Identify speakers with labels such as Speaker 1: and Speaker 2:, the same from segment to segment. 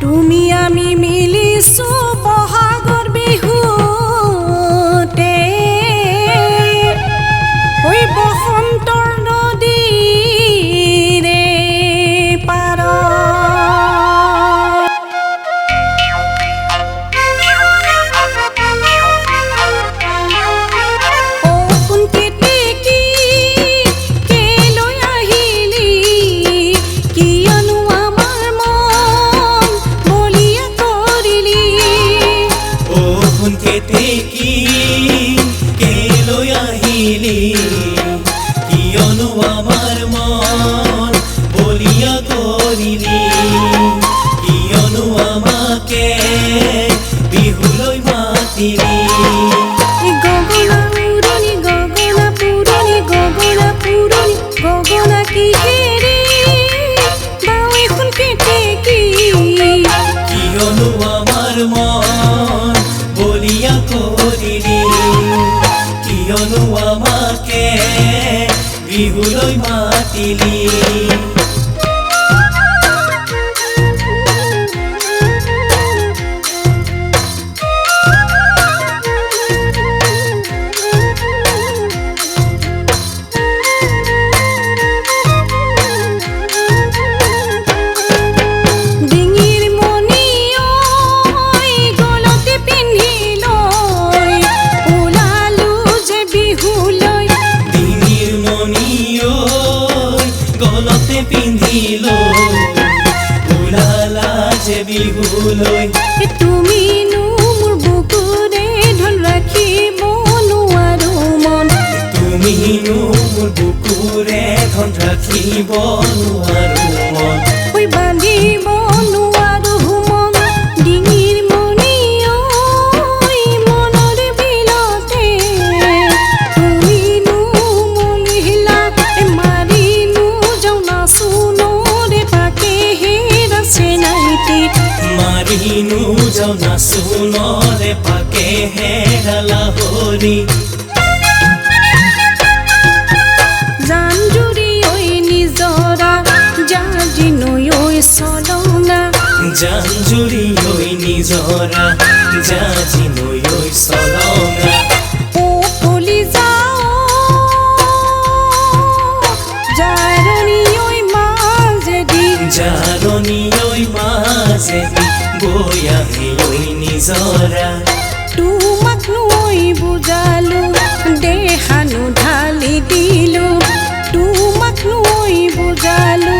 Speaker 1: তুমি আমি মিলিছো বহাগৰ বিহুতে ওই বসন্তৰ নদীৰে
Speaker 2: কিয়নো আমাৰ মন বলিয়া কৰিলি কিয়নো আমাকে বিহুলৈ মাতিলি
Speaker 1: গগনা পুৰণি গগনা কিহেৰে বাও এখন কেতেকী
Speaker 2: কিয়নো আমাৰ মন বলিয়া কৰিলি কিয়নো আমাকে বিহুলৈ মাতিলি গলতে পিন্ধিলো ওলালা যে বিহুলৈ
Speaker 1: তুমিনো মোৰ বুকুৰে ঢোল ৰাখিব নোৱাৰো মন
Speaker 2: তুমিনো মোৰ বুকুৰে ধন ৰাখিব নোৱাৰো মন
Speaker 1: ঐ বান্ধিব নোৱাৰো মন ডিঙিৰ মণি ঐ মনৰ বিলতে তুমিনো মলিলা মাৰিনো যাওঁ নাচোনৰে পাকে হেৰাছে নাইটি
Speaker 2: মাৰিনো যাওঁ নাচোনৰে পাকে হেৰালা হৰি
Speaker 1: জানজুৰি ঐ নিজৰা জাজি নৈ ঐ চলঙা
Speaker 2: জানজুৰি ঐ নিজৰা জাজি নৈ ঐ চলঙা
Speaker 1: ও কলি যাও জাৰণি ঐ মাজেদি
Speaker 2: জাৰণি ঐ মাজেদি বৈ আহে ঐ নিজৰা
Speaker 1: তোমাক নৈ বুজালো দেহানো ঢালি দিলো তোমাক নৈ বুজালো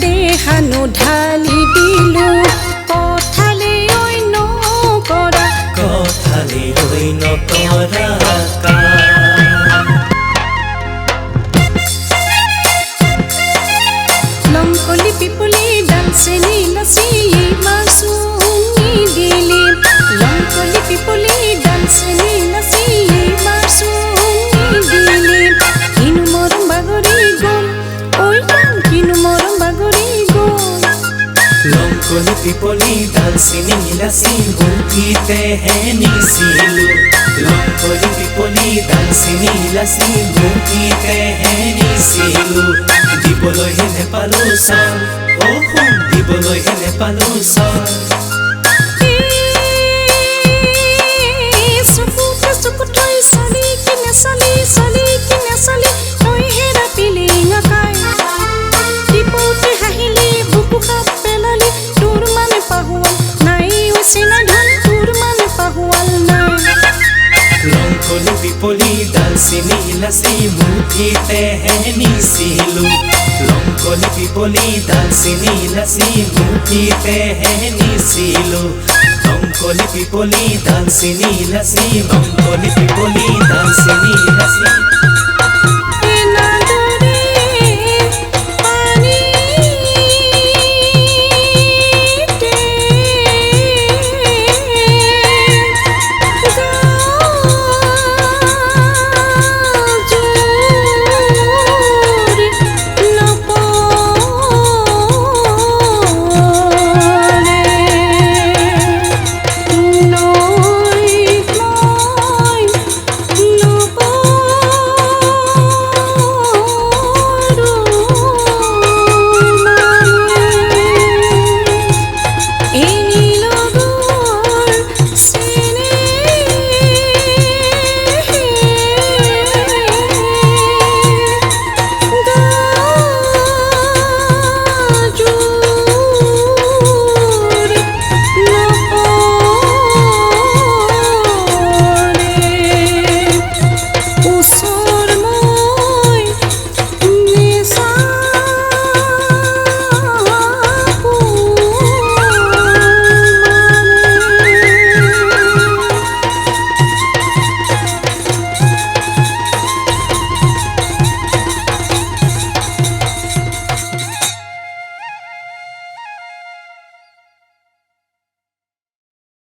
Speaker 1: দেহানো ঢালি দিলো কথালে ঐ নকৰা
Speaker 2: কথালে ঐ নকৰা
Speaker 1: লংকলি পিপলি ডান্সে নীলাচি মাছুঙি দিলি লংকলি পিপলি ডান্সে নীলাচি মাছুঙি দিলি কিনো মৰম বাগৰি গ'ল ঐ কিনো মৰম বাগৰি গ'ল
Speaker 2: লংকলি পিপলি ডান্সি নীলাচি বুকিতেহে নিছিলো লংকলি পিপলি ডান্সি নীলাচি বুকিতেহে নিছিলো দিবলৈহে নেপালো চাল অ শুন দিবলৈহে নেপালো চাল
Speaker 1: চকুতে চকু থৈ চালি কিনে চালি তই হেৰা পিলিং আকাই টিপৌতে হাঁহিলি বুকু কাপ পেলালি তোৰ মানে পাহুৱাল নাই চিনা ধন তোৰ মানে পাহুৱাল নাই
Speaker 2: লংকলি পিপলি ডান্সি নীলাচি মুঠিতেহে নিছিলো লংকলি পিপলি ডান্সি নীলাচি মুঠিতেহে নিছিলো লংকলি পিপলি ডান্সি নীলাচি লংকলি পিপলি ডান্সি নীলাচি